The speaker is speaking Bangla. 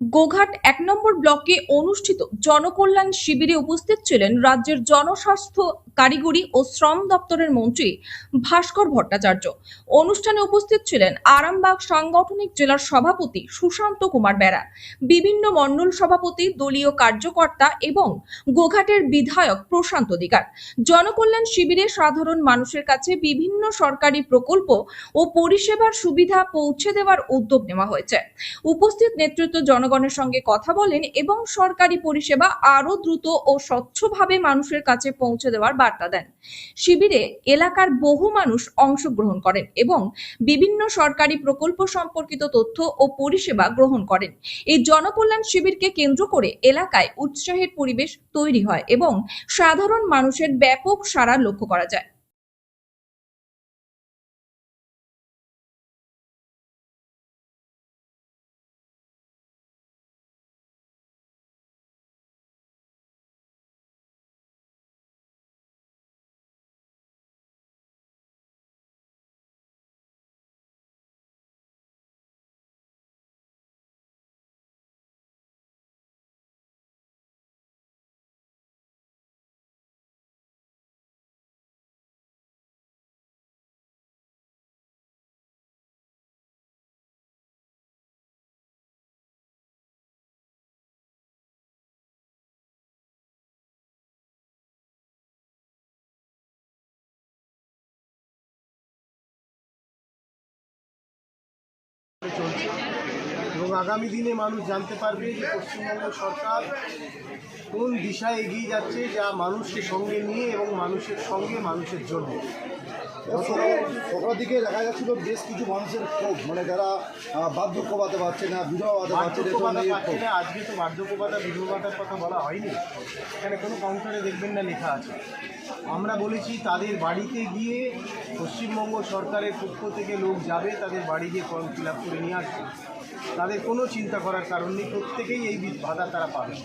গোঘাট ১ নম্বর ব্লকে অনুষ্ঠিত জনকল্যাণ শিবিরে উপস্থিত ছিলেন রাজ্যের জনস্বাস্থ্য, কারিগরি ও শ্রম দপ্তরের মন্ত্রী ভাস্কর ভট্টাচার্য। অনুষ্ঠানে উপস্থিত ছিলেন আরামবাগ সাংগঠনিক জেলার সভাপতি সুশান্ত কুমার বেরা, বিভিন্ন মণ্ডল সভাপতি, দলীয় কার্যকর্তা এবং গোঘাটের বিধায়ক প্রশান্ত অধিকার। জনকল্যাণ শিবিরে সাধারণ মানুষের কাছে বিভিন্ন সরকারি প্রকল্প ও পরিষেবার সুবিধা পৌঁছে দেওয়ার উদ্যোগ নেওয়া হয়েছে। উপস্থিত নেতৃত্ব জনগণের সঙ্গে কথা বলেন এবং সরকারি পরিষেবা আরো দ্রুত ও স্বচ্ছভাবে মানুষের কাছে পৌঁছে দেওয়ার বার্তা দেন। শিবিরে এলাকার বহু মানুষ অংশগ্রহণ করেন এবং বিভিন্ন সরকারি প্রকল্প সম্পর্কিত তথ্য ও পরিষেবা গ্রহণ করেন। এই জনকল্যাণ শিবিরকে কেন্দ্র করে এলাকায় উৎসাহের পরিবেশ তৈরি হয় এবং সাধারণ মানুষের ব্যাপক সাড়া লক্ষ্য করা যায়। চলছে এবং আগামী দিনে মানুষ জানতে পারবে যে পশ্চিমবঙ্গ সরকার কোন দিশায় এগিয়ে যাচ্ছে, যা মানুষকে সঙ্গে নিয়ে এবং মানুষের সঙ্গে মানুষের জন্য। সকাল দিকে দেখা যাচ্ছিল বেশ কিছু মানুষের ক্ষোভ, মানে যারা বার্ধক্য ভাতা পাচ্ছে না, বিধবা ভাতা পাচ্ছে না। আজকে তো বার্ধক্য ভাতা, বিধবা ভাতার কথা বলা হয়নি, এখানে কোনো কাউন্টারে দেখবেন না লেখা আছে। আমরা বলেছি তাদের বাড়িতে গিয়ে পশ্চিমবঙ্গ সরকারের পক্ষ থেকে লোক যাবে, তাদের বাড়ি গিয়ে ফর্ম ফিল আপ করে নিয়ে আসবে। তাদের কোনো চিন্তা করার কারণ নেই, প্রত্যেকেই এই ভাতা তারা পাবে।